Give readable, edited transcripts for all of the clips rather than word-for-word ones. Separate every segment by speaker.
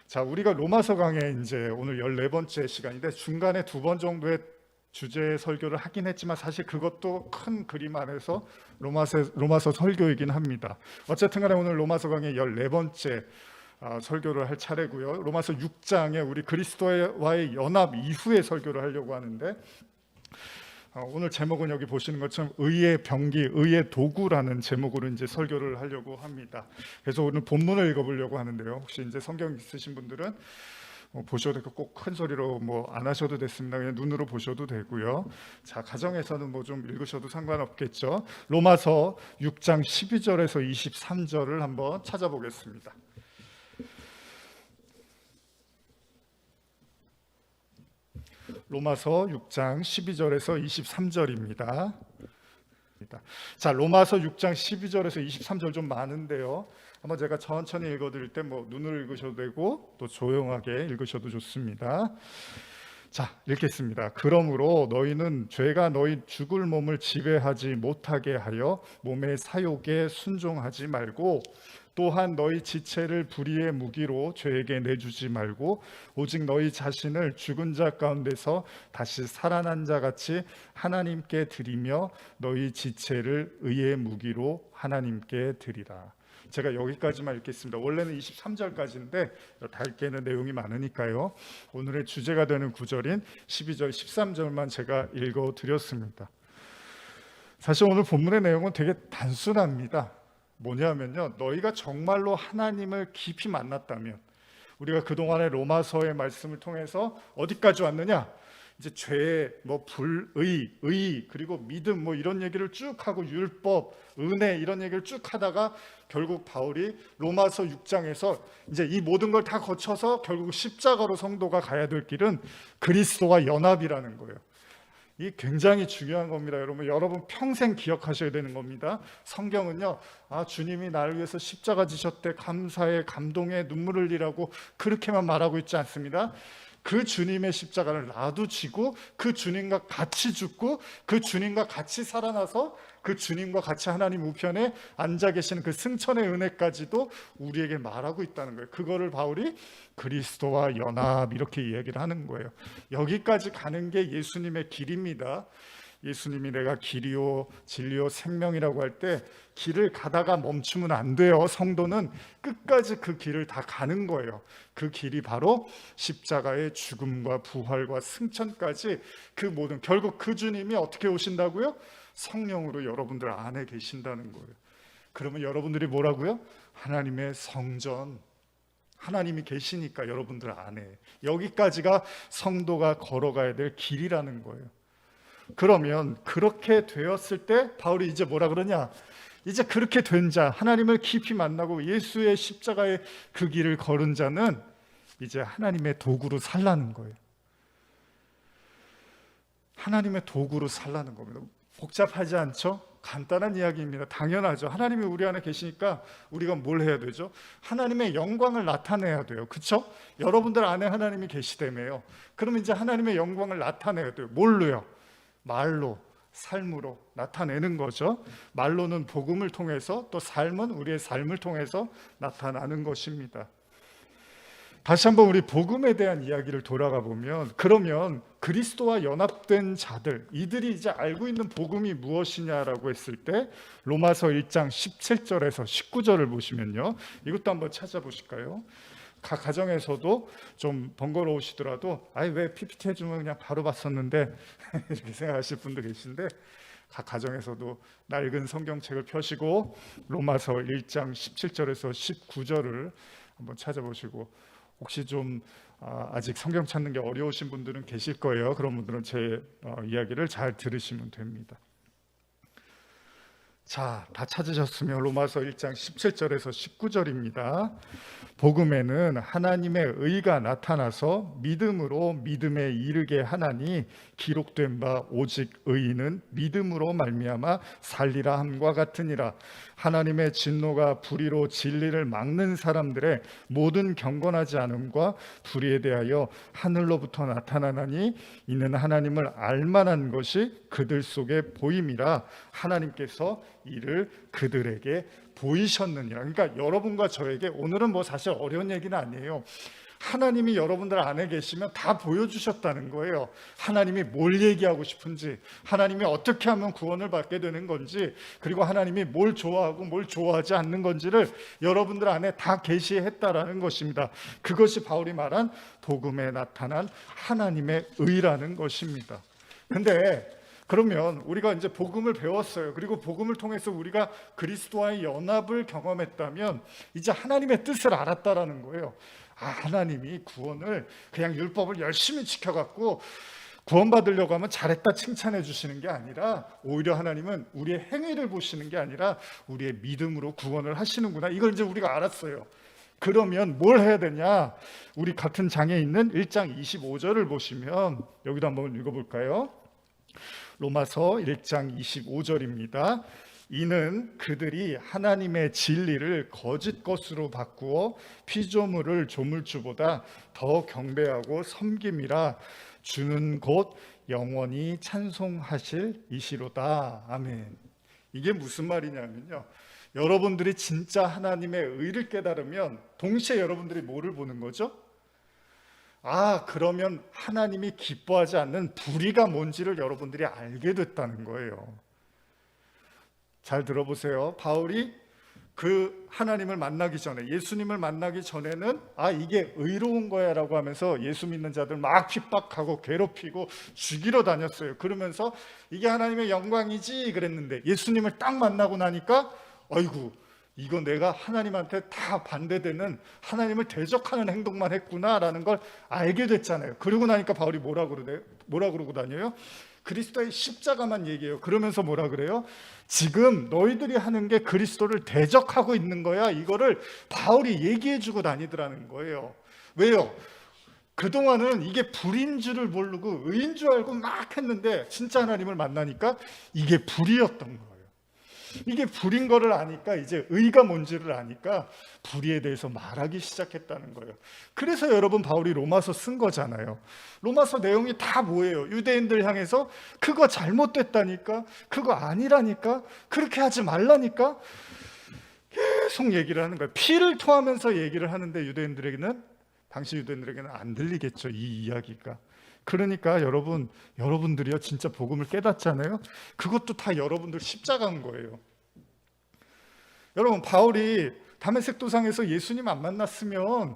Speaker 1: 자, 우리가 로마서 강의 이제 오늘 14번째 시간인데 중간에 2번 정도의 주제 설교를 하긴 했지만 사실 그것도 큰 그림 안에서 로마서 설교이긴 합니다. 어쨌든 간에 오늘 로마서 강의 14번째 설교를 할 차례고요. 로마서 6장에 우리 그리스도와의 연합 이후에 설교를 하려고 하는데 오늘 제목은 여기 보시는 것처럼 의의 병기, 의의 도구라는 제목으로 이제 설교를 하려고 합니다. 그래서 오늘 본문을 읽어보려고 하는데요. 혹시 이제 성경 있으신 분들은 보셔도 되고 꼭 큰 소리로 안 하셔도 됐습니다. 그냥 눈으로 보셔도 되고요. 자, 가정에서는 좀 읽으셔도 상관없겠죠. 로마서 6장 12절에서 23절을 한번 찾아보겠습니다. 로마서 6장 12절에서 23절입니다. 자, 로마서 6장 12절에서 23절 좀 많은데요. 한번 제가 천천히 읽어드릴 때 눈을 읽으셔도 되고 또 조용하게 읽으셔도 좋습니다. 자, 읽겠습니다. 그러므로 너희는 죄가 너희 죽을 몸을 지배하지 못하게 하여 몸의 사욕에 순종하지 말고 또한 너희 지체를 불의의 무기로 죄에게 내주지 말고 오직 너희 자신을 죽은 자 가운데서 다시 살아난 자 같이 하나님께 드리며 너희 지체를 의의 무기로 하나님께 드리라. 제가 여기까지만 읽겠습니다. 원래는 23절까지인데 닳게는 내용이 많으니까요. 오늘의 주제가 되는 구절인 12절, 13절만 제가 읽어드렸습니다. 사실 오늘 본문의 내용은 되게 단순합니다. 뭐냐면요, 너희가 정말로 하나님을 깊이 만났다면, 우리가 그동안의 로마서의 말씀을 통해서 어디까지 왔느냐, 이제 죄, 불의, 의, 그리고 믿음 이런 얘기를 쭉 하고 율법, 은혜 이런 얘기를 쭉 하다가 결국 바울이 로마서 6장에서 이제 이 모든 걸 다 거쳐서 결국 십자가로 성도가 가야 될 길은 그리스도와 연합이라는 거예요. 이 굉장히 중요한 겁니다. 여러분 평생 기억하셔야 되는 겁니다. 성경은요, 주님이 나를 위해서 십자가 지셨대, 감사해, 감동해, 눈물을 흘리라고 그렇게만 말하고 있지 않습니다. 그 주님의 십자가를 나도 지고 그 주님과 같이 죽고 그 주님과 같이 살아나서 그 주님과 같이 하나님 우편에 앉아 계시는 그 승천의 은혜까지도 우리에게 말하고 있다는 거예요. 그거를 바울이 그리스도와 연합 이렇게 이야기를 하는 거예요. 여기까지 가는 게 예수님의 길입니다. 예수님이 내가 길이요 진리요 생명이라고 할 때 길을 가다가 멈추면 안 돼요. 성도는 끝까지 그 길을 다 가는 거예요. 그 길이 바로 십자가의 죽음과 부활과 승천까지 그 모든, 결국 그 주님이 어떻게 오신다고요? 성령으로 여러분들 안에 계신다는 거예요. 그러면 여러분들이 뭐라고요? 하나님의 성전, 하나님이 계시니까 여러분들 안에, 여기까지가 성도가 걸어가야 될 길이라는 거예요. 그러면 그렇게 되었을 때 바울이 이제 뭐라 그러냐, 이제 그렇게 된 자, 하나님을 깊이 만나고 예수의 십자가의 그 길을 걸은 자는 이제 하나님의 도구로 살라는 거예요. 하나님의 도구로 살라는 겁니다. 복잡하지 않죠? 간단한 이야기입니다. 당연하죠. 하나님이 우리 안에 계시니까 우리가 뭘 해야 되죠? 하나님의 영광을 나타내야 돼요. 그렇죠? 여러분들 안에 하나님이 계시다며요. 그러면 이제 하나님의 영광을 나타내야 돼요. 뭘로요? 말로, 삶으로 나타내는 거죠. 말로는 복음을 통해서, 또 삶은 우리의 삶을 통해서 나타나는 것입니다. 다시 한번 우리 복음에 대한 이야기를 돌아가 보면, 그러면 그리스도와 연합된 자들, 이들이 이제 알고 있는 복음이 무엇이냐라고 했을 때 로마서 1장 17절에서 19절을 보시면요, 이것도 한번 찾아보실까요? 각 가정에서도 좀 번거로우시더라도 왜 PPT 해주면 그냥 바로 봤었는데 이렇게 생각하실 분도 계신데, 각 가정에서도 낡은 성경책을 펴시고 로마서 1장 17절에서 19절을 한번 찾아보시고, 혹시 좀 아직 성경 찾는 게 어려우신 분들은 계실 거예요. 그런 분들은 제 이야기를 잘 들으시면 됩니다. 자, 다 찾으셨으면 로마서 1장 17절에서 19절입니다. 복음에는 하나님의 의가 나타나서 믿음으로 믿음에 이르게 하나니 기록된 바 오직 의인은 믿음으로 말미암아 살리라 함과 같으니라. 하나님의 진노가 불의로 진리를 막는 사람들의 모든 경건하지 않음과 불의에 대하여 하늘로부터 나타나나니 이는 하나님을 알만한 것이 그들 속에 보임이라. 하나님께서 이를 그들에게 보이셨느니라. 그러니까 여러분과 저에게 오늘은 사실 어려운 얘기는 아니에요. 하나님이 여러분들 안에 계시면 다 보여주셨다는 거예요. 하나님이 뭘 얘기하고 싶은지, 하나님이 어떻게 하면 구원을 받게 되는 건지, 그리고 하나님이 뭘 좋아하고 뭘 좋아하지 않는 건지를 여러분들 안에 다 계시했다라는 것입니다. 그것이 바울이 말한 복음에 나타난 하나님의 의라는 것입니다. 근데 그러면 우리가 이제 복음을 배웠어요. 그리고 복음을 통해서 우리가 그리스도와의 연합을 경험했다면 이제 하나님의 뜻을 알았다라는 거예요. 하나님이 구원을 그냥 율법을 열심히 지켜갖고 구원받으려고 하면 잘했다 칭찬해 주시는 게 아니라, 오히려 하나님은 우리의 행위를 보시는 게 아니라 우리의 믿음으로 구원을 하시는구나. 이걸 이제 우리가 알았어요. 그러면 뭘 해야 되냐? 우리 같은 장에 있는 1장 25절을 보시면, 여기도 한번 읽어볼까요? 로마서 1장 25절입니다. 이는 그들이 하나님의 진리를 거짓 것으로 바꾸어 피조물을 조물주보다 더 경배하고 섬김이라, 주는 곧 영원히 찬송하실 이시로다. 아멘. 이게 무슨 말이냐면요, 여러분들이 진짜 하나님의 의를 깨달으면 동시에 여러분들이 뭐를 보는 거죠? 그러면 하나님이 기뻐하지 않는 불의가 뭔지를 여러분들이 알게 됐다는 거예요. 잘 들어보세요. 바울이 그 하나님을 만나기 전에, 예수님을 만나기 전에는 이게 의로운 거야 라고 하면서 예수 믿는 자들 막 핍박하고 괴롭히고 죽이러 다녔어요. 그러면서 이게 하나님의 영광이지 그랬는데, 예수님을 딱 만나고 나니까 아이고, 이거 내가 하나님한테 다 반대되는, 하나님을 대적하는 행동만 했구나라는 걸 알게 됐잖아요. 그러고 나니까 바울이 뭐라 그러고 다녀요? 그리스도의 십자가만 얘기해요. 그러면서 뭐라 그래요? 지금 너희들이 하는 게 그리스도를 대적하고 있는 거야. 이거를 바울이 얘기해주고 다니더라는 거예요. 왜요? 그동안은 이게 불인 줄을 모르고 의인 줄 알고 막 했는데, 진짜 하나님을 만나니까 이게 불이었던 거예요. 이게 불인 거를 아니까, 이제 의가 뭔지를 아니까 불의에 대해서 말하기 시작했다는 거예요. 그래서 여러분, 바울이 로마서 쓴 거잖아요. 로마서 내용이 다 뭐예요? 유대인들 향해서 그거 잘못됐다니까, 그거 아니라니까, 그렇게 하지 말라니까 계속 얘기를 하는 거예요. 피를 토하면서 얘기를 하는데, 당시 유대인들에게는 안 들리겠죠, 이 이야기가. 그러니까 여러분들이요, 진짜 복음을 깨닫잖아요. 그것도 다 여러분들 십자가인 거예요. 여러분, 바울이 다메섹 도상에서 예수님 안 만났으면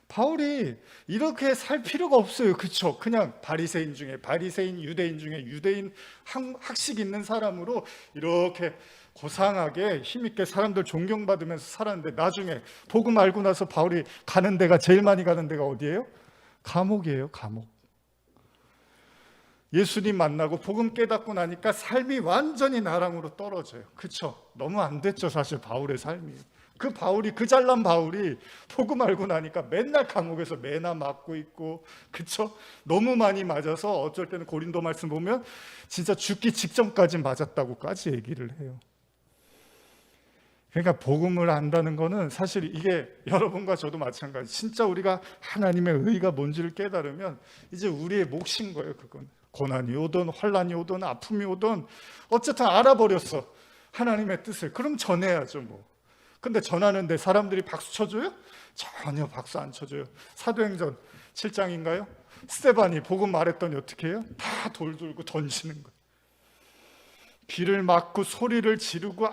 Speaker 1: 바울이 이렇게 살 필요가 없어요. 그렇죠? 그냥 바리새인, 유대인 중에 유대인 학식 있는 사람으로 이렇게 고상하게 힘있게 사람들 존경받으면서 살았는데, 나중에 복음 알고 나서 바울이 가는 데가, 제일 많이 가는 데가 어디예요? 감옥이에요. 감옥. 예수님 만나고 복음 깨닫고 나니까 삶이 완전히 나랑으로 떨어져요. 그렇죠? 너무 안 됐죠, 사실 바울의 삶이. 그 잘난 바울이 복음 알고 나니까 맨날 감옥에서 매나 맞고 있고, 그렇죠? 너무 많이 맞아서 어쩔 때는 고린도 말씀 보면 진짜 죽기 직전까지 맞았다고까지 얘기를 해요. 그러니까 복음을 안다는 거는 사실 이게 여러분과 저도 마찬가지. 진짜 우리가 하나님의 의가 뭔지를 깨달으면 이제 우리의 몫인 거예요. 그건 고난이 오든 환난이 오든 아픔이 오든 어쨌든 알아버렸어, 하나님의 뜻을. 그럼 전해야죠 뭐. 근데 전하는데 사람들이 박수 쳐줘요? 전혀 박수 안 쳐줘요. 사도행전 7장인가요? 스데반이 복음 말했더니 어떻게 해요? 다 돌 들고 던지는 거예요. 비를 맞고 소리를 지르고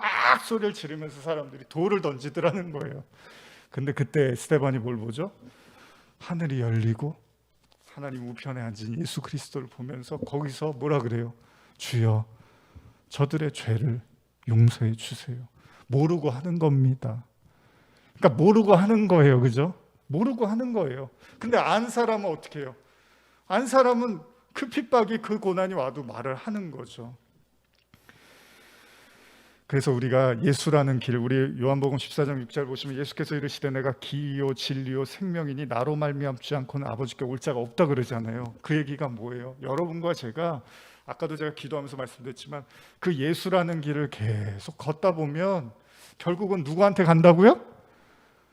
Speaker 1: 소리를 지르면서 사람들이 돌을 던지더라는 거예요. 근데 그때 스데반이 뭘 보죠? 하늘이 열리고 하나님 우편에 앉은 예수 그리스도를 보면서 거기서 뭐라 그래요? 주여, 저들의 죄를 용서해 주세요. 모르고 하는 겁니다. 그러니까 모르고 하는 거예요. 그죠? 모르고 하는 거예요. 근데 안 사람은 어떻게 해요? 안 사람은 그 핍박이, 그 고난이 와도 말을 하는 거죠. 그래서 우리가 예수라는 길, 우리 요한복음 14장 6절 보시면 예수께서 이르시되 내가 길이요 진리요 생명이니 나로 말미암지 않고는 아버지께 올 자가 없다 그러잖아요. 그 얘기가 뭐예요? 여러분과 제가, 아까도 제가 기도하면서 말씀드렸지만, 그 예수라는 길을 계속 걷다 보면 결국은 누구한테 간다고요?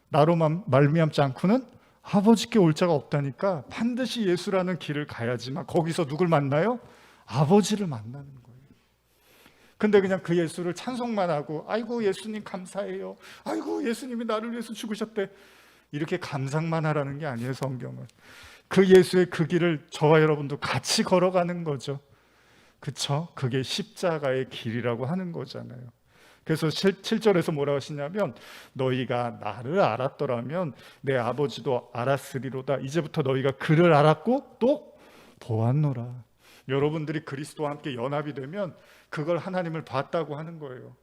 Speaker 1: 나로만 말미암지 않고는 아버지께 올 자가 없다니까, 반드시 예수라는 길을 가야지만 거기서 누굴 만나요? 아버지를 만나는 거예요. 근데 그냥 그 예수를 찬송만 하고, 아이고 예수님 감사해요, 아이고 예수님이 나를 위해서 죽으셨대, 이렇게 감상만 하라는 게 아니에요. 성경은 그 예수의 그 길을 저와 여러분도 같이 걸어가는 거죠. 그쵸? 그게 십자가의 길이라고 하는 거잖아요. 그래서 7절에서 뭐라고 하시냐면 너희가 나를 알았더라면 내 아버지도 알았으리로다. 이제부터 너희가 그를 알았고 또 보았노라. 여러분들이 그리스도와 함께 연합이 되면 그걸 하나님을 봤다고 하는 거예요.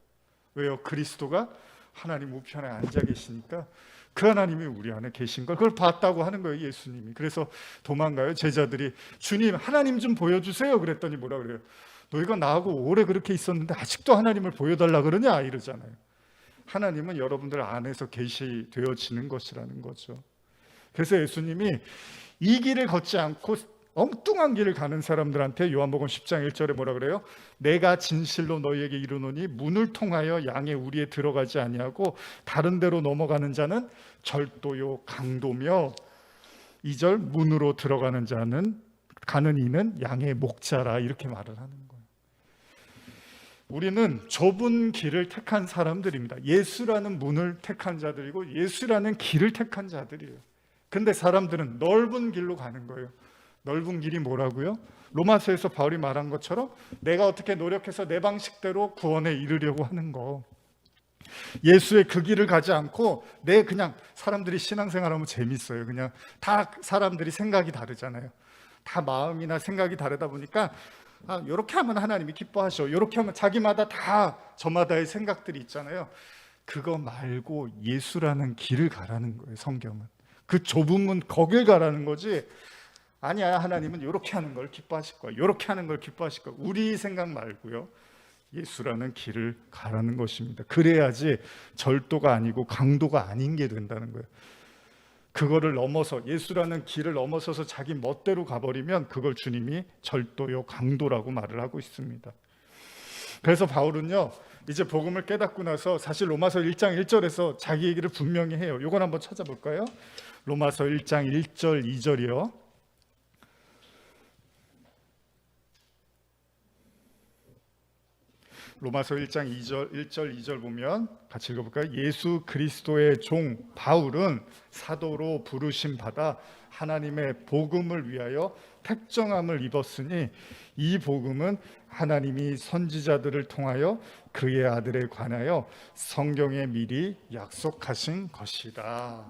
Speaker 1: 왜요? 그리스도가 하나님 우편에 앉아 계시니까 그 하나님이 우리 안에 계신 걸 그걸 봤다고 하는 거예요. 예수님이. 그래서 도망가요. 제자들이 주님 하나님 좀 보여주세요 그랬더니 뭐라 그래요? 너희가 나하고 오래 그렇게 있었는데 아직도 하나님을 보여달라 그러냐 이러잖아요. 하나님은 여러분들 안에서 계시되어지는 것이라는 거죠. 그래서 예수님이 이 길을 걷지 않고 엉뚱한 길을 가는 사람들한테 요한복음 10장 1절에 뭐라 그래요? 내가 진실로 너희에게 이르노니 문을 통하여 양의 우리에 들어가지 아니하고 다른 데로 넘어가는 자는 절도요 강도며 2절 문으로 들어가는 자는 가는 이는 양의 목자라 이렇게 말을 하는 거예요. 우리는 좁은 길을 택한 사람들입니다. 예수라는 문을 택한 자들이고 예수라는 길을 택한 자들이에요. 근데 사람들은 넓은 길로 가는 거예요. 넓은 길이 뭐라고요? 로마서에서 바울이 말한 것처럼 내가 어떻게 노력해서 내 방식대로 구원에 이르려고 하는 거. 예수의 그 길을 가지 않고 내 그냥 사람들이 신앙생활하면 재밌어요. 그냥 다 사람들이 생각이 다르잖아요. 다 마음이나 생각이 다르다 보니까 이렇게 하면 하나님이 기뻐하셔. 이렇게 하면 자기마다 다 저마다의 생각들이 있잖아요. 그거 말고 예수라는 길을 가라는 거예요. 성경은 그 좁은 문 거길 가라는 거지. 아니야 하나님은 이렇게 하는 걸 기뻐하실 거야. 이렇게 하는 걸 기뻐하실 거야. 우리 생각 말고요. 예수라는 길을 가라는 것입니다. 그래야지 절도가 아니고 강도가 아닌 게 된다는 거예요. 그거를 넘어서 예수라는 길을 넘어서서 자기 멋대로 가버리면 그걸 주님이 절도요 강도라고 말을 하고 있습니다. 그래서 바울은요 이제 복음을 깨닫고 나서 사실 로마서 1장 1절에서 자기 얘기를 분명히 해요. 이건 한번 찾아볼까요? 로마서 1장 1절 2절이요. 로마서 1장 1절 2절 보면 같이 읽어볼까요? 예수 그리스도의 종 바울은 사도로 부르심 받아 하나님의 복음을 위하여 택정함을 입었으니 이 복음은 하나님이 선지자들을 통하여 그의 아들에 관하여 성경에 미리 약속하신 것이다.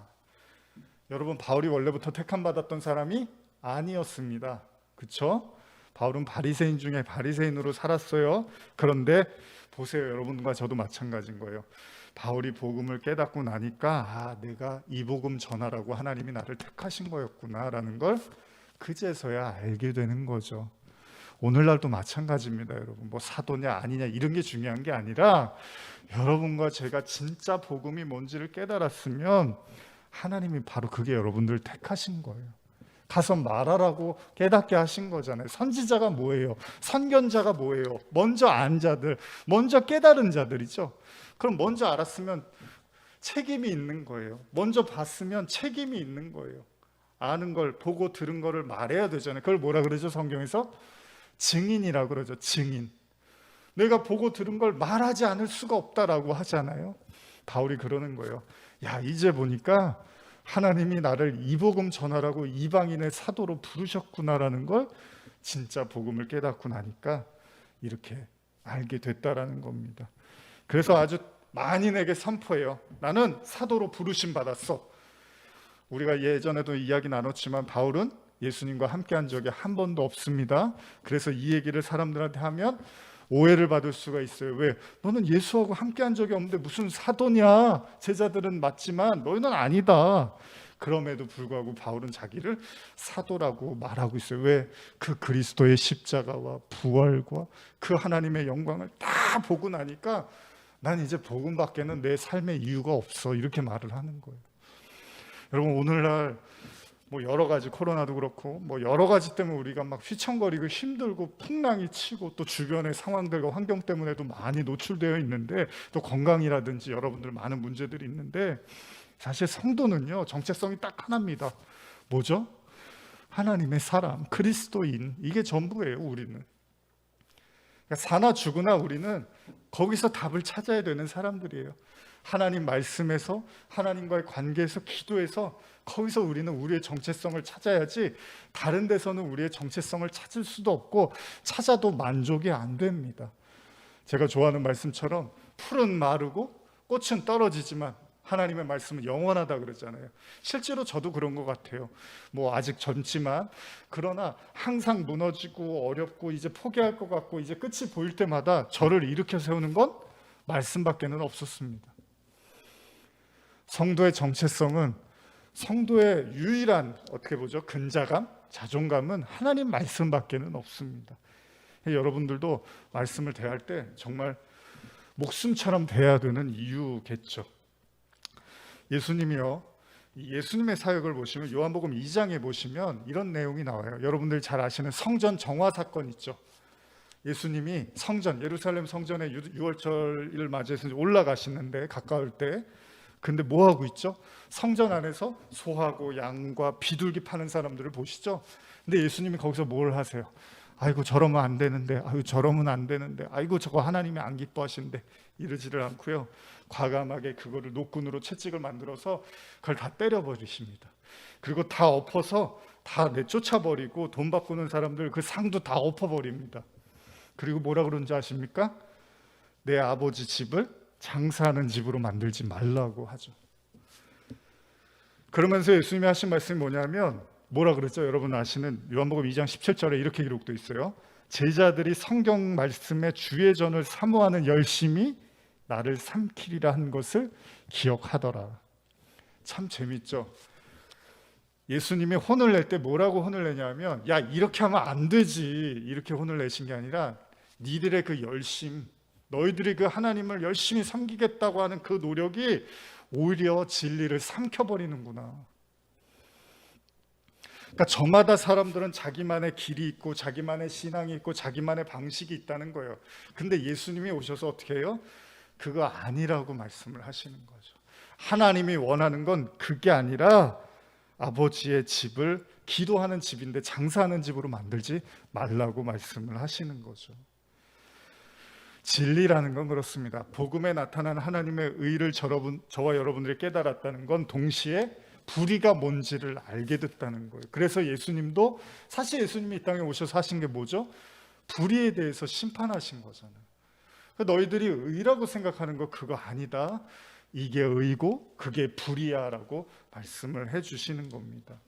Speaker 1: 여러분 바울이 원래부터 택함 받았던 사람이 아니었습니다. 그렇죠? 바울은 바리새인 중에 바리새인으로 살았어요. 그런데 보세요. 여러분과 저도 마찬가지인 거예요. 바울이 복음을 깨닫고 나니까 내가 이 복음 전하라고 하나님이 나를 택하신 거였구나라는 걸 그제서야 알게 되는 거죠. 오늘날도 마찬가지입니다. 여러분 뭐 사도냐 아니냐 이런 게 중요한 게 아니라 여러분과 제가 진짜 복음이 뭔지를 깨달았으면 하나님이 바로 그게 여러분들 택하신 거예요. 가서 말하라고 깨닫게 하신 거잖아요. 선지자가 뭐예요? 선견자가 뭐예요? 먼저 안 자들, 먼저 깨달은 자들이죠. 그럼 먼저 알았으면 책임이 있는 거예요. 먼저 봤으면 책임이 있는 거예요. 아는 걸 보고 들은 거를 말해야 되잖아요. 그걸 뭐라 그러죠? 성경에서 증인이라고 그러죠. 증인. 내가 보고 들은 걸 말하지 않을 수가 없다라고 하잖아요. 바울이 그러는 거예요. 야 이제 보니까 하나님이 나를 이 복음 전하라고 이방인의 사도로 부르셨구나라는 걸 진짜 복음을 깨닫고 나니까 이렇게 알게 됐다라는 겁니다. 그래서 아주 만인에게 선포해요. 나는 사도로 부르심 받았어. 우리가 예전에도 이야기 나눴지만 바울은 예수님과 함께한 적이 한 번도 없습니다. 그래서 이 얘기를 사람들한테 하면 오해를 받을 수가 있어요. 왜? 너는 예수하고 함께한 적이 없는데 무슨 사도냐? 제자들은 맞지만 너희는 아니다. 그럼에도 불구하고 바울은 자기를 사도라고 말하고 있어요. 왜? 그 그리스도의 십자가와 부활과 그 하나님의 영광을 다 보고 나니까 난 이제 복음밖에는 내 삶의 이유가 없어. 이렇게 말을 하는 거예요. 여러분 오늘날 뭐 여러 가지 코로나도 그렇고 뭐 여러 가지 때문에 우리가 막 휘청거리고 힘들고 풍랑이 치고 또 주변의 상황들과 환경 때문에도 많이 노출되어 있는데 또 건강이라든지 여러분들 많은 문제들이 있는데 사실 성도는요 정체성이 딱 하나입니다. 뭐죠? 하나님의 사람, 그리스도인. 이게 전부예요. 우리는 그러니까 사나 죽으나 우리는 거기서 답을 찾아야 되는 사람들이에요. 하나님 말씀에서, 하나님과의 관계에서, 기도해서 거기서 우리는 우리의 정체성을 찾아야지 다른 데서는 우리의 정체성을 찾을 수도 없고 찾아도 만족이 안 됩니다. 제가 좋아하는 말씀처럼 풀은 마르고 꽃은 떨어지지만 하나님의 말씀은 영원하다 그랬잖아요. 실제로 저도 그런 것 같아요. 뭐 아직 젊지만, 그러나 항상 무너지고 어렵고 이제 포기할 것 같고 이제 끝이 보일 때마다 저를 일으켜 세우는 건 말씀밖에는 없었습니다. 성도의 정체성은, 성도의 유일한 어떻게 보죠? 근자감, 자존감은 하나님 말씀밖에는 없습니다. 여러분들도 말씀을 대할 때 정말 목숨처럼 대해야 되는 이유겠죠. 예수님이요, 예수님의 사역을 보시면 요한복음 2장에 보시면 이런 내용이 나와요. 여러분들이 잘 아시는 성전 정화 사건 있죠. 예수님이 성전, 예루살렘 성전에 유월절을 맞이해서 올라가시는데, 가까울 때, 근데 뭐 하고 있죠? 성전 안에서 소하고 양과 비둘기 파는 사람들을 보시죠. 근데 예수님이 거기서 뭘 하세요? 아이고 저러면 안 되는데, 아이고 저러면 안 되는데, 아이고 저거 하나님이 안 기뻐하시는데, 이러지를 않고요, 과감하게 그거를 노끈으로 채찍을 만들어서 그걸 다 때려버리십니다. 그리고 다 엎어서 다 내쫓아버리고 돈 바꾸는 사람들 그 상도 다 엎어버립니다. 그리고 뭐라 그런지 아십니까? 내 아버지 집을 장사하는 집으로 만들지 말라고 하죠. 그러면서 예수님이 하신 말씀이 뭐냐면, 뭐라 그랬죠? 여러분 아시는 요한복음 2장 17절에 이렇게 기록되어 있어요. 제자들이 성경 말씀의 주의 전을 사모하는 열심이 나를 삼키리라 한 것을 기억하더라. 참 재밌죠? 예수님이 혼을 낼 때 뭐라고 혼을 내냐면, 야 이렇게 하면 안 되지, 이렇게 혼을 내신 게 아니라 니들의 그 열심, 너희들이 그 하나님을 열심히 섬기겠다고 하는 그 노력이 오히려 진리를 삼켜버리는구나. 그러니까 저마다 사람들은 자기만의 길이 있고 자기만의 신앙이 있고 자기만의 방식이 있다는 거예요. 근데 예수님이 오셔서 어떻게 해요? 그거 아니라고 말씀을 하시는 거죠. 하나님이 원하는 건 그게 아니라 아버지의 집을 기도하는 집인데 장사하는 집으로 만들지 말라고 말씀을 하시는 거죠. 진리라는 건 그렇습니다. 복음에 나타난 하나님의 의를 저와 여러분들이 깨달았다는 건 동시에 불의가 뭔지를 알게 됐다는 거예요. 그래서 예수님도, 사실 예수님이 이 땅에 오셔서 하신 게 뭐죠? 불의에 대해서 심판하신 거잖아요. 너희들이 의라고 생각하는 거 그거 아니다, 이게 의고 그게 불의야 라고 말씀을 해주시는 겁니다.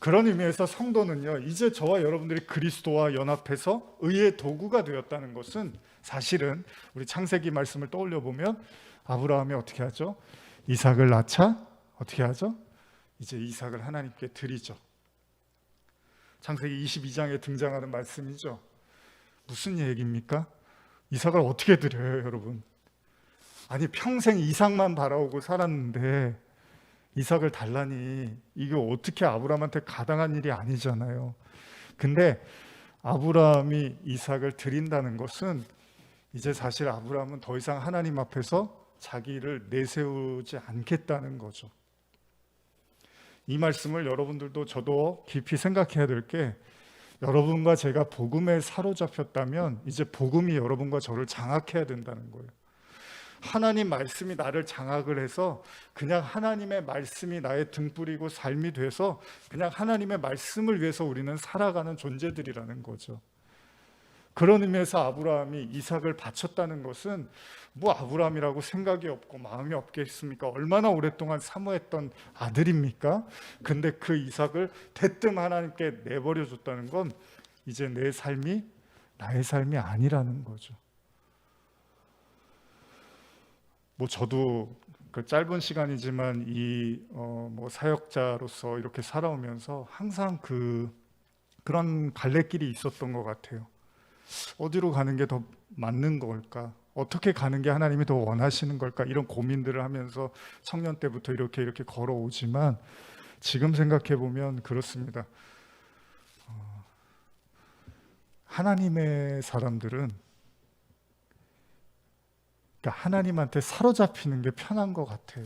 Speaker 1: 그런 의미에서 성도는요, 이제 저와 여러분들이 그리스도와 연합해서 의의 도구가 되었다는 것은, 사실은 우리 창세기 말씀을 떠올려 보면 아브라함이 어떻게 하죠? 이삭을 낳자 어떻게 하죠? 이제 이삭을 하나님께 드리죠. 창세기 22장에 등장하는 말씀이죠. 무슨 얘기입니까? 이삭을 어떻게 드려요, 여러분? 아니 평생 이삭만 바라오고 살았는데 이삭을 달라니, 이게 어떻게 아브라함한테 가당한 일이 아니잖아요. 근데 아브라함이 이삭을 드린다는 것은, 이제 사실 아브라함은 더 이상 하나님 앞에서 자기를 내세우지 않겠다는 거죠. 이 말씀을 여러분들도 저도 깊이 생각해야 될 게, 여러분과 제가 복음에 사로잡혔다면 이제 복음이 여러분과 저를 장악해야 된다는 거예요. 하나님 말씀이 나를 장악을 해서 그냥 하나님의 말씀이 나의 등불이고 삶이 돼서 그냥 하나님의 말씀을 위해서 우리는 살아가는 존재들이라는 거죠. 그런 의미에서 아브라함이 이삭을 바쳤다는 것은, 뭐 아브라함이라고 생각이 없고 마음이 없겠습니까? 얼마나 오랫동안 사모했던 아들입니까? 근데 그 이삭을 대뜸 하나님께 내버려 줬다는 건 이제 내 삶이 나의 삶이 아니라는 거죠. 뭐 저도 그 짧은 시간이지만 뭐 사역자로서 이렇게 살아오면서 항상 그런 갈래길이 있었던 것 같아요. 어디로 가는 게 더 맞는 걸까? 어떻게 가는 게 하나님이 더 원하시는 걸까? 이런 고민들을 하면서 청년 때부터 이렇게 걸어오지만, 지금 생각해 보면 그렇습니다. 하나님의 사람들은, 그러니까 하나님한테 사로잡히는 게 편한 것 같아요.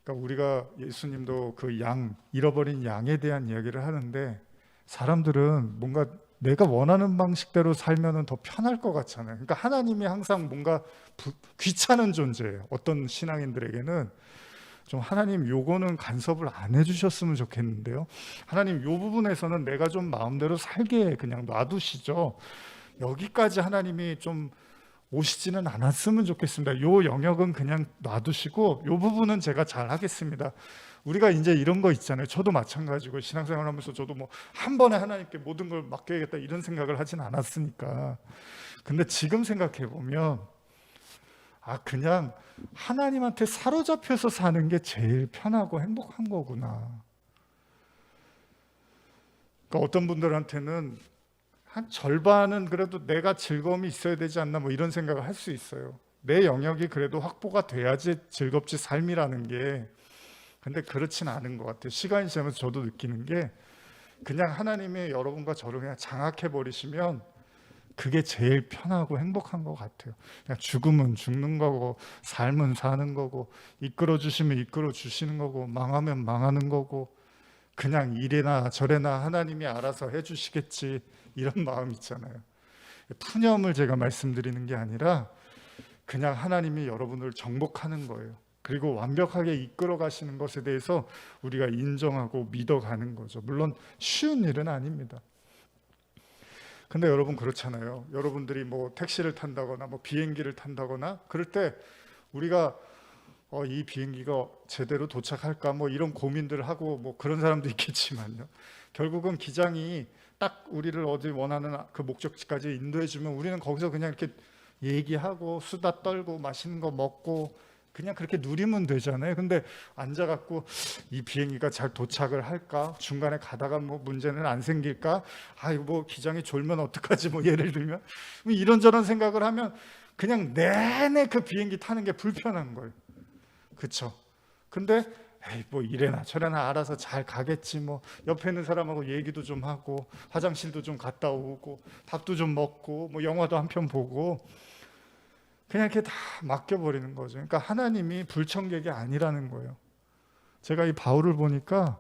Speaker 1: 그러니까 우리가, 예수님도 그 잃어버린 양에 대한 이야기를 하는데, 사람들은 뭔가 내가 원하는 방식대로 살면은 더 편할 것 같잖아요. 그러니까 하나님이 항상 뭔가 귀찮은 존재예요. 어떤 신앙인들에게는 좀 하나님 요거는 간섭을 안 해주셨으면 좋겠는데요. 하나님 요 부분에서는 내가 좀 마음대로 살게 그냥 놔두시죠. 여기까지 하나님이 좀 오시지는 않았으면 좋겠습니다. 요 영역은 그냥 놔두시고 요 부분은 제가 잘 하겠습니다. 우리가 이제 이런 거 있잖아요. 저도 마찬가지고 신앙생활 하면서 저도 뭐 한 번에 하나님께 모든 걸 맡겨야겠다 이런 생각을 하진 않았으니까. 근데 지금 생각해 보면 그냥 하나님한테 사로잡혀서 사는 게 제일 편하고 행복한 거구나. 그러니까 어떤 분들한테는 한 절반은 그래도 내가 즐거움이 있어야 되지 않나 뭐 이런 생각을 할 수 있어요. 내 영역이 그래도 확보가 돼야지 즐겁지 삶이라는 게. 근데 그렇진 않은 것 같아요. 시간이 지나면서 저도 느끼는 게 그냥 하나님이 여러분과 저를 그냥 장악해 버리시면 그게 제일 편하고 행복한 것 같아요. 그냥 죽으면 죽는 거고 삶은 사는 거고 이끌어 주시면 이끌어 주시는 거고 망하면 망하는 거고 그냥 이래나 저래나 하나님이 알아서 해주시겠지 이런 마음 있잖아요. 푸념을 제가 말씀드리는 게 아니라 그냥 하나님이 여러분을 정복하는 거예요. 그리고 완벽하게 이끌어 가시는 것에 대해서 우리가 인정하고 믿어가는 거죠. 물론 쉬운 일은 아닙니다. 근데 여러분 그렇잖아요. 여러분들이 뭐 택시를 탄다거나 뭐 비행기를 탄다거나 그럴 때 우리가 이 비행기가 제대로 도착할까 뭐 이런 고민들을 하고 뭐 그런 사람도 있겠지만요. 결국은 기장이 딱 우리를 어디 원하는 그 목적지까지 인도해 주면 우리는 거기서 그냥 이렇게 얘기하고 수다 떨고 맛있는 거 먹고 그냥 그렇게 누리면 되잖아요. 근데 앉아갖고 이 비행기가 잘 도착을 할까? 중간에 가다가 뭐 문제는 안 생길까? 이거 뭐 기장이 졸면 어떡하지? 뭐 예를 들면 이런저런 생각을 하면 그냥 내내 그 비행기 타는 게 불편한 거예요. 그렇죠? 근데 뭐 이래나 저래나 알아서 잘 가겠지 뭐 옆에 있는 사람하고 얘기도 좀 하고 화장실도 좀 갔다 오고 밥도 좀 먹고 뭐 영화도 한 편 보고 그냥 이렇게 다 맡겨버리는 거죠. 그러니까 하나님이 불청객이 아니라는 거예요. 제가 이 바울을 보니까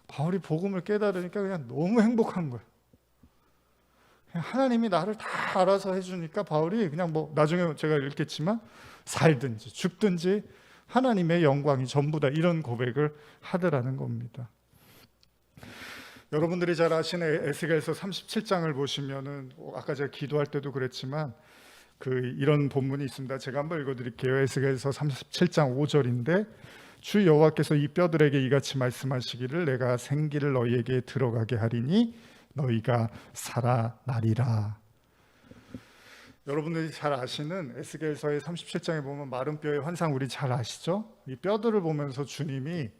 Speaker 1: 바울이 복음을 깨달으니까 그냥 너무 행복한 거예요. 그냥 하나님이 나를 다 알아서 해주니까 바울이 그냥 뭐 나중에 제가 읽겠지만 살든지 죽든지 하나님의 영광이 전부다 이런 고백을 하더라는 겁니다. 여러분들이 잘 아시는 에스겔서 37장을 보시면은 아까 제가 기도할 때도 그랬지만 이런 본문이 있습니다. 제가 한번 읽어드릴게요. 에스겔서 37장 5절인데 주 여호와께서 이 뼈들에게 이같이 말씀하시기를 내가 생기를 너희에게 들어가게 하리니 너희가 살아나리라. 여러분들이 잘 아시는 에스겔서의 37장에 보면 마른 뼈의 환상 우리 잘 아시죠? 이 뼈들을 보면서 주님이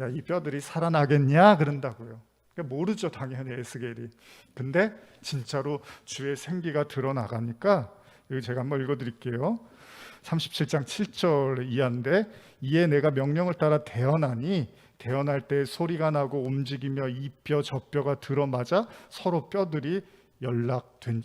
Speaker 1: 야, 이 뼈들이 살아나겠냐 그런다고요. 그러니까 모르죠 당연히 에스겔이. 근데 진짜로 주의 생기가 드러나가니까 이거 제가 한번 읽어드릴게요. 37장 7절 이하인데 이에 내가 명령을 따라 태어나니 태어날 때 소리가 나고 움직이며 이 뼈 저 뼈가 들어맞아 서로 뼈들이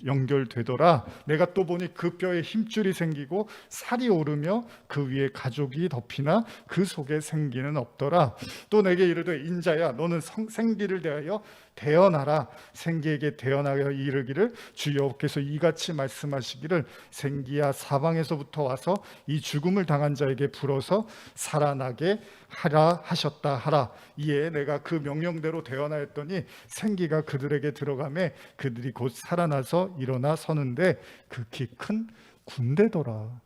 Speaker 1: 연결되더라. 내가 또 보니 그 뼈에 힘줄이 생기고 살이 오르며 그 위에 가죽이 덮이나 그 속에 생기는 없더라. 또 내게 이르되 인자야 너는 생기를 대하여 대언하라. 생기에게 대언하여 이르기를 주 여호와께서 이같이 말씀하시기를 생기야 사방에서부터 와서 이 죽음을 당한 자에게 불어서 살아나게 하라 하셨다 하라. 이에 내가 그 명령대로 대언하였더니 생기가 그들에게 들어가매 그들이 곧 살아나서 일어나 서는데 극히 큰 군대더라.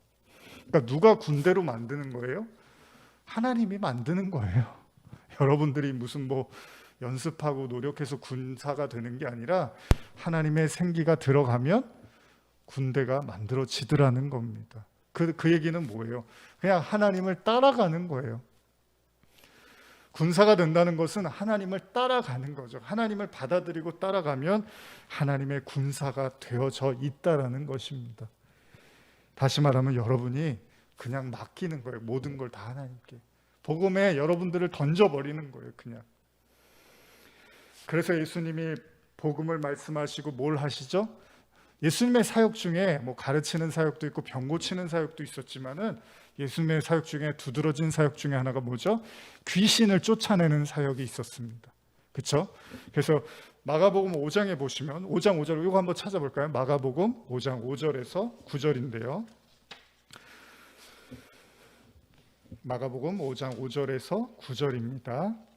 Speaker 1: 그러니까 누가 군대로 만드는 거예요? 하나님이 만드는 거예요. 여러분들이 무슨 뭐 연습하고 노력해서 군사가 되는 게 아니라 하나님의 생기가 들어가면 군대가 만들어지더라는 겁니다. 그 얘기는 뭐예요? 그냥 하나님을 따라가는 거예요. 군사가 된다는 것은 하나님을 따라가는 거죠. 하나님을 받아들이고 따라가면 하나님의 군사가 되어져 있다라는 것입니다. 다시 말하면 여러분이 그냥 맡기는 거예요. 모든 걸 다 하나님께. 복음에 여러분들을 던져버리는 거예요. 그냥. 그래서 예수님이 복음을 말씀하시고 뭘 하시죠? 예수님의 사역 중에 뭐 가르치는 사역도 있고 병 고치는 사역도 있었지만은 예수님의 사역 중에 두드러진 사역 중에 하나가 뭐죠? 귀신을 쫓아내는 사역이 있었습니다. 그렇죠? 그래서 마가복음 5장에 보시면 5장 5절 이거 한번 찾아볼까요? 마가복음 5장 5절에서 9절인데요. 마가복음 5장 5절에서 9절입니다.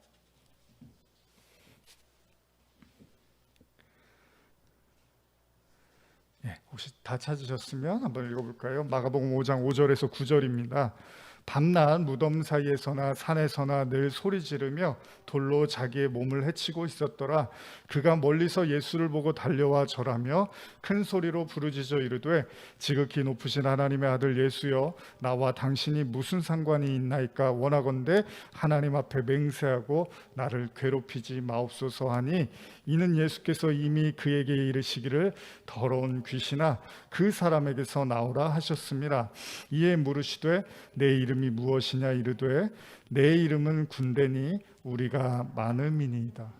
Speaker 1: 혹시 다 찾으셨으면 한번 읽어볼까요? 마가복음 5장 5절에서 9절입니다. 밤낮 무덤 사이에서나 산에서나 늘 소리 지르며 돌로 자기의 몸을 해치고 있었더라. 그가 멀리서 예수를 보고 달려와 절하며 큰 소리로 부르짖어 이르되 지극히 높으신 하나님의 아들 예수여 나와 당신이 무슨 상관이 있나이까. 원하건대 하나님 앞에 맹세하고 나를 괴롭히지 마옵소서 하니 이는 예수께서 이미 그에게 이르시기를 더러운 귀신아 그 사람에게서 나오라 하셨습니다. 이에 물으시되 내 이름이 무엇이냐. 이르되 내 이름은 군대니 우리가 많음이니이다.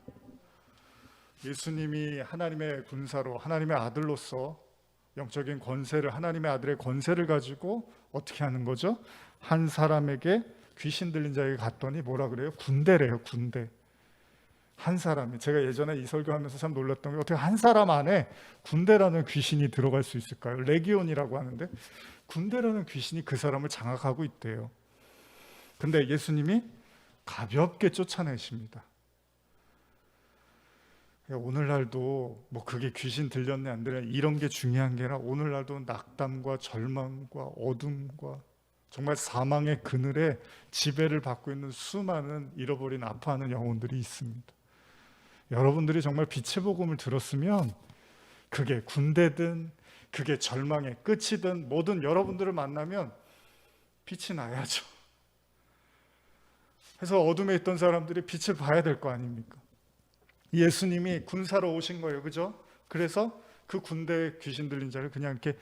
Speaker 1: 예수님이 하나님의 군사로 하나님의 아들로서 영적인 권세를, 하나님의 아들의 권세를 가지고 어떻게 하는 거죠? 한 사람에게, 귀신 들린 자에게 갔더니 뭐라 그래요? 군대래요. 군대. 한 사람이, 제가 예전에 이 설교하면서 참 놀랐던 게 어떻게 한 사람 안에 군대라는 귀신이 들어갈 수 있을까요? 레기온이라고 하는데 군대라는 귀신이 그 사람을 장악하고 있대요. 근데 예수님이 가볍게 쫓아내십니다. 오늘날도 뭐 그게 귀신 들렸네 안 들렸네 이런 게 중요한 게 아니라 오늘날도 낙담과 절망과 어둠과 정말 사망의 그늘에 지배를 받고 있는 수많은 잃어버린 아파하는 영혼들이 있습니다. 여러분들이 정말 빛의 복음을 들었으면 그게 군대든 그게 절망의 끝이든 뭐든 여러분들을 만나면 빛이 나야죠. 그래서 어둠에 있던 사람들이 빛을 봐야 될 거 아닙니까? 예수님이 군사로 오신 거예요. 그죠? 그래서 그 군대에 귀신 들린 자를 그냥 이렇게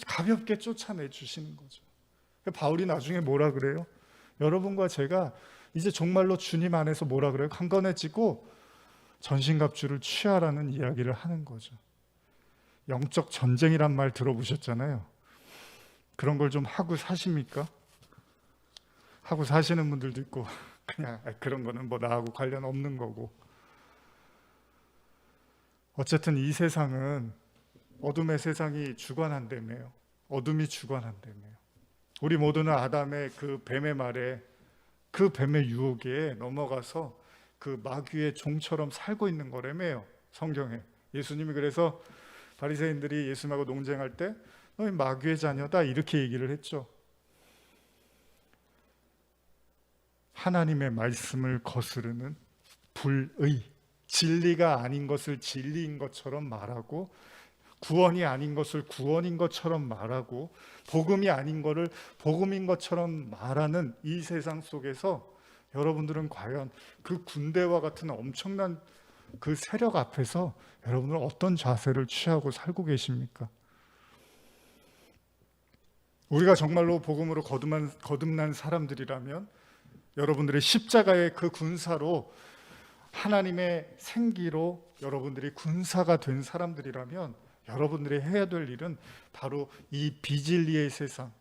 Speaker 1: 가볍게 쫓아내 주시는 거죠. 바울이 나중에 뭐라 그래요? 여러분과 제가 이제 정말로 주님 안에서 뭐라 그래요? 강건해지고 전신갑주를 취하라는 이야기를 하는 거죠. 영적 전쟁이란 말 들어보셨잖아요. 그런 걸 좀 하고 사십니까? 하고 사시는 분들도 있고 그냥 그런 거는 뭐 나하고 관련 없는 거고. 어쨌든 이 세상은 어둠의 세상이 주관한다며요. 어둠이 주관한다며요. 우리 모두는 아담의 그 뱀의 말에, 그 뱀의 유혹에 넘어가서 그 마귀의 종처럼 살고 있는 거라며요. 성경에. 예수님이 그래서 바리새인들이 예수님하고 논쟁할 때 너희 마귀의 자녀다 이렇게 얘기를 했죠. 하나님의 말씀을 거스르는 불의, 진리가 아닌 것을 진리인 것처럼 말하고 구원이 아닌 것을 구원인 것처럼 말하고 복음이 아닌 것을 복음인 것처럼 말하는 이 세상 속에서 여러분들은 과연 그 군대와 같은 엄청난 그 세력 앞에서 여러분은 어떤 자세를 취하고 살고 계십니까? 우리가 정말로 복음으로 거듭난 사람들이라면 여러분들의 십자가의 그 군사로 하나님의 생기로 여러분들이 군사가 된 사람들이라면 여러분들이 해야 될 일은 바로 이 비진리의 세상,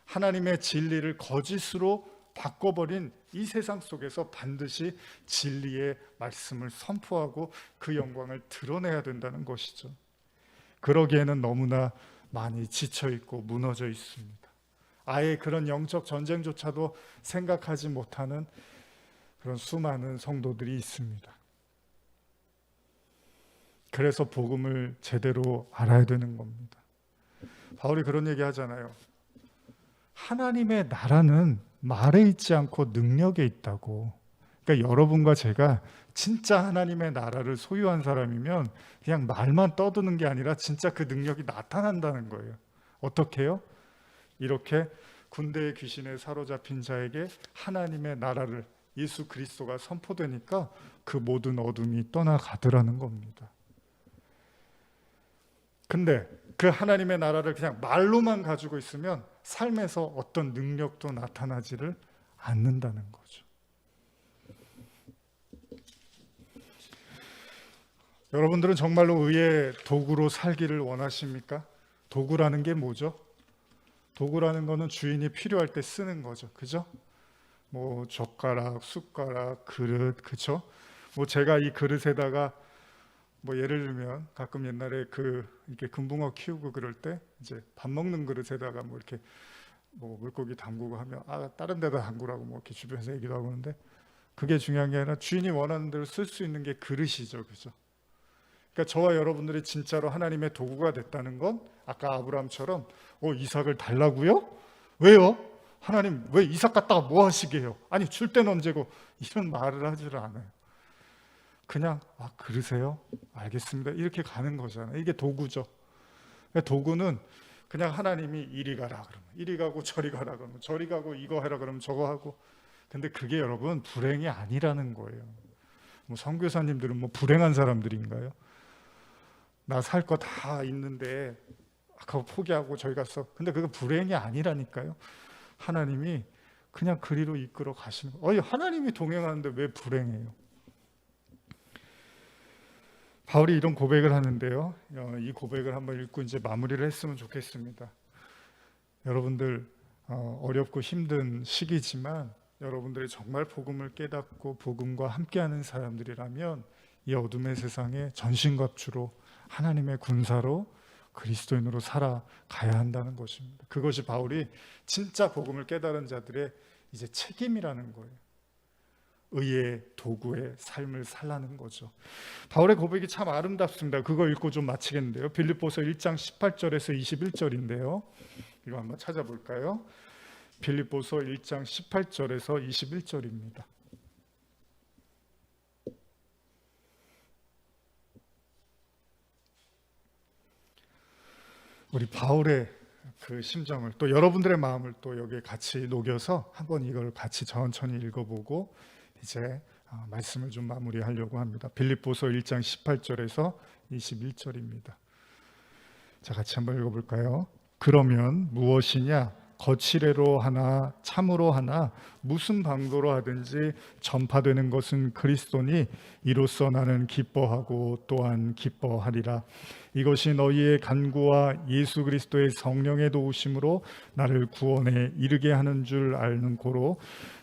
Speaker 1: 하나님의 진리를 거짓으로 바꿔버린 이 세상 속에서 반드시 진리의 말씀을 선포하고 그 영광을 드러내야 된다는 것이죠. 그러기에는 너무나 많이 지쳐있고 무너져 있습니다. 아예 그런 영적 전쟁조차도 생각하지 못하는 그런 수많은 성도들이 있습니다. 그래서 복음을 제대로 알아야 되는 겁니다. 바울이 그런 얘기 하잖아요. 하나님의 나라는 말에 있지 않고 능력에 있다고. 그러니까 여러분과 제가 진짜 하나님의 나라를 소유한 사람이면 그냥 말만 떠드는 게 아니라 진짜 그 능력이 나타난다는 거예요. 어떻게 해요? 이렇게 군대의 귀신에 사로잡힌 자에게 하나님의 나라를 예수 그리스도가 선포되니까 그 모든 어둠이 떠나가더라는 겁니다. 근데 그 하나님의 나라를 그냥 말로만 가지고 있으면 삶에서 어떤 능력도 나타나지를 않는다는 거죠. 여러분들은 정말로 의의 도구로 살기를 원하십니까? 도구라는 게 뭐죠? 도구라는 거는 주인이 필요할 때 쓰는 거죠. 그죠? 뭐 젓가락, 숟가락, 그릇, 그죠? 뭐 제가 이 그릇에다가 뭐 예를 들면 가끔 옛날에 이렇게 금붕어 키우고 그럴 때 이제 밥 먹는 그릇에다가 뭐 이렇게 뭐 물고기 담그고 하면 다른 데다 담그라고 뭐 이렇게 주변에서 얘기도 하고 하는데, 그게 중요한 게 아니라 주인이 원하는 대로 쓸 수 있는 게 그릇이죠, 그죠? 그러니까 저와 여러분들이 진짜로 하나님의 도구가 됐다는 건 아까 아브라함처럼 이삭을 달라고요? 왜요? 하나님 왜 이삭 갖다가 뭐 하시게요? 아니 줄 때는 언제고, 이런 말을 하지를 않아요. 그냥 그러세요? 알겠습니다, 이렇게 가는 거잖아요. 이게 도구죠. 도구는 그냥 하나님이 이리 가라 그러면 이리 가고, 저리 가라 그러면 저리 가고, 이거 해라 그러면 저거 하고. 근데 그게 여러분 불행이 아니라는 거예요. 뭐 선교사님들은 뭐 불행한 사람들인가요? 나 살 거 다 있는데 그거 포기하고 저기 갔어. 근데 그게 불행이 아니라니까요. 하나님이 그냥 그리로 이끌어 가시는 거예요. 하나님이 동행하는데 왜 불행해요? 바울이 이런 고백을 하는데요, 이 고백을 한번 읽고 이제 마무리를 했으면 좋겠습니다. 여러분들 어렵고 힘든 시기지만 여러분들이 정말 복음을 깨닫고 복음과 함께하는 사람들이라면 이 어둠의 세상에 전신갑주로 하나님의 군사로 그리스도인으로 살아가야 한다는 것입니다. 그것이 바울이 진짜 복음을 깨달은 자들의 이제 책임이라는 거예요. 의의 도구의 삶을 살라는 거죠. 바울의 고백이 참 아름답습니다. 그거 읽고 좀 마치겠는데요. 빌립보서 1장 18절에서 21절인데요. 이거 한번 찾아볼까요? 빌립보서 1장 18절에서 21절입니다. 우리 바울의 그 심정을 또 여러분들의 마음을 또 여기에 같이 녹여서 한번 이걸 같이 천천히 읽어보고 이제 말씀을 좀 마무리하려고 합니다. 빌립보서 1장 18절에서 21절입니다. 자, 같이 한번 읽어볼까요? 그러면 무엇이냐? 거칠애로 하나 참으로 하나 무슨 방도로 하든지 전파되는 것은 그리스도니 이로써 나는 기뻐하고 또한 기뻐하리라. 이것이 너희의 간구와 예수 그리스도의 성령의 도우심으로 나를 구원에 이르게 하는 줄 아는 고로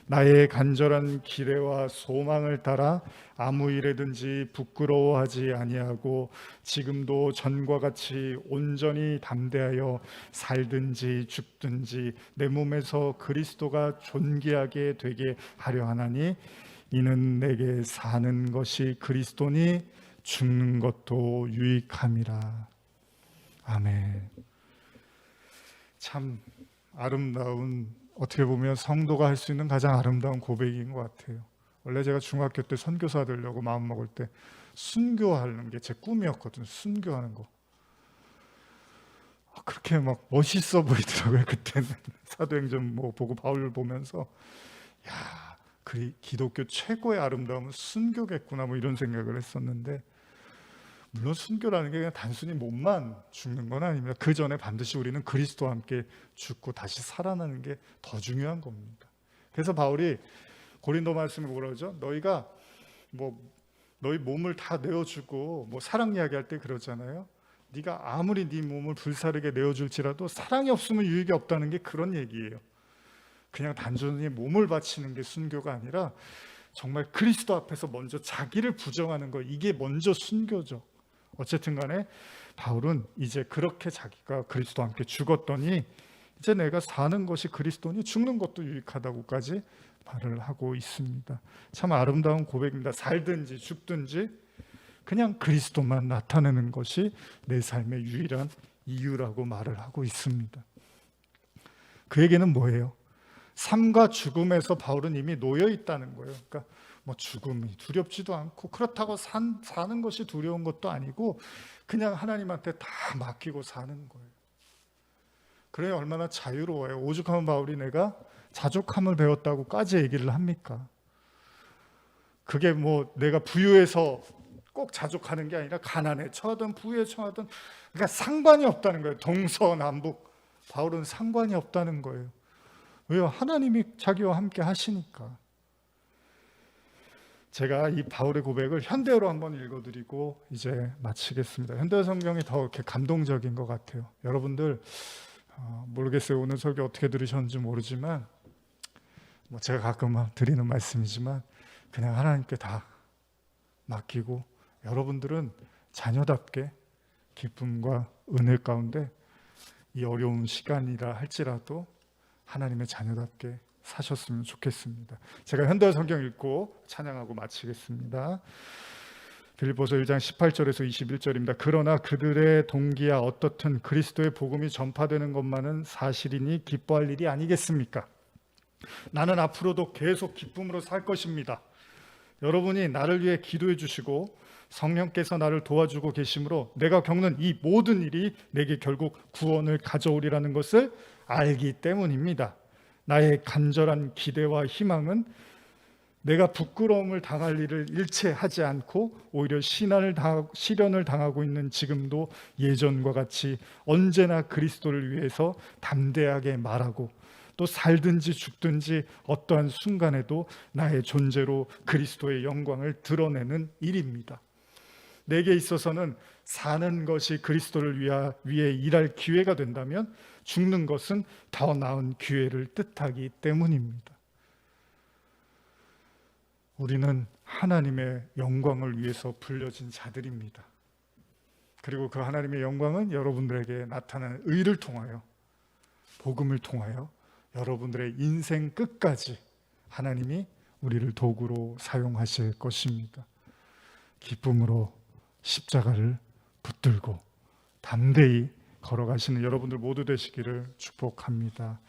Speaker 1: 나의 간절한 기대와 소망을 따라 아무 일에든지 부끄러워하지 아니하고 지금도 전과 같이 온전히 담대하여 살든지 죽든지 내 몸에서 그리스도가 존귀하게 되게 하려 하나니 이는 내게 사는 것이 그리스도니 죽는 것도 유익함이라. 아멘. 참 아름다운, 어떻게 보면 성도가 할 수 있는 가장 아름다운 고백인 것 같아요. 원래 제가 중학교 때 선교사 되려고 마음먹을 때 순교하는 게 제 꿈이었거든요. 순교하는 거. 그렇게 막 멋있어 보이더라고요. 그때는 사도행전 뭐 보고 바울 보면서 야, 기독교 최고의 아름다움은 순교겠구나 뭐 이런 생각을 했었는데, 물론 순교라는 게 그냥 단순히 몸만 죽는 건 아닙니다. 그 전에 반드시 우리는 그리스도와 함께 죽고 다시 살아나는 게 더 중요한 겁니다. 그래서 바울이 고린도 말씀에 뭐라 그러죠? 너희가 뭐 너희 몸을 다 내어주고 뭐 사랑 이야기할 때 그러잖아요. 네가 아무리 네 몸을 불사르게 내어줄지라도 사랑이 없으면 유익이 없다는 게 그런 얘기예요. 그냥 단순히 몸을 바치는 게 순교가 아니라 정말 그리스도 앞에서 먼저 자기를 부정하는 거, 이게 먼저 순교죠. 어쨌든 간에 바울은 이제 그렇게 자기가 그리스도와 함께 죽었더니 이제 내가 사는 것이 그리스도니 죽는 것도 유익하다고까지 말을 하고 있습니다. 참 아름다운 고백입니다. 살든지 죽든지 그냥 그리스도만 나타내는 것이 내 삶의 유일한 이유라고 말을 하고 있습니다. 그에게는 뭐예요? 삶과 죽음에서 바울은 이미 놓여 있다는 거예요. 그러니까 뭐 죽음이 두렵지도 않고 그렇다고 사는 것이 두려운 것도 아니고 그냥 하나님한테 다 맡기고 사는 거예요. 그래 얼마나 자유로워요. 오죽하면 바울이 내가 자족함을 배웠다고까지 얘기를 합니까? 그게 뭐 내가 부유해서 꼭 자족하는 게 아니라 가난에 처하든 부유에 처하든 그러니까 상관이 없다는 거예요. 동서남북 바울은 상관이 없다는 거예요. 왜요? 하나님이 자기와 함께 하시니까. 제가 이 바울의 고백을 현대어로 한번 읽어드리고 이제 마치겠습니다. 현대어 성경이 더 이렇게 감동적인 것 같아요. 여러분들 모르겠어요. 오늘 설교 어떻게 들으셨는지 모르지만 뭐 제가 가끔 드리는 말씀이지만 그냥 하나님께 다 맡기고 여러분들은 자녀답게 기쁨과 은혜 가운데 이 어려운 시간이라 할지라도 하나님의 자녀답게 사셨으면 좋겠습니다. 제가 현대어 성경 읽고 찬양하고 마치겠습니다. 빌립보서 1장 18절에서 21절입니다. 그러나 그들의 동기야 어떻든 그리스도의 복음이 전파되는 것만은 사실이니 기뻐할 일이 아니겠습니까? 나는 앞으로도 계속 기쁨으로 살 것입니다. 여러분이 나를 위해 기도해 주시고 성령께서 나를 도와주고 계시므로 내가 겪는 이 모든 일이 내게 결국 구원을 가져오리라는 것을 알기 때문입니다. 나의 간절한 기대와 희망은 내가 부끄러움을 당할 일을 일체 하지 않고 오히려 시련을 당하고 있는 지금도 예전과 같이 언제나 그리스도를 위해서 담대하게 말하고 또 살든지 죽든지 어떠한 순간에도 나의 존재로 그리스도의 영광을 드러내는 일입니다. 내게 있어서는 사는 것이 그리스도를 위해 일할 기회가 된다면 죽는 것은 더 나은 기회를 뜻하기 때문입니다. 우리는 하나님의 영광을 위해서 불려진 자들입니다. 그리고 그 하나님의 영광은 여러분들에게 나타나는 의를 통하여, 복음을 통하여 여러분들의 인생 끝까지 하나님이 우리를 도구로 사용하실 것입니다. 기쁨으로 십자가를 붙들고 담대히 걸어가시는 여러분들 모두 되시기를 축복합니다.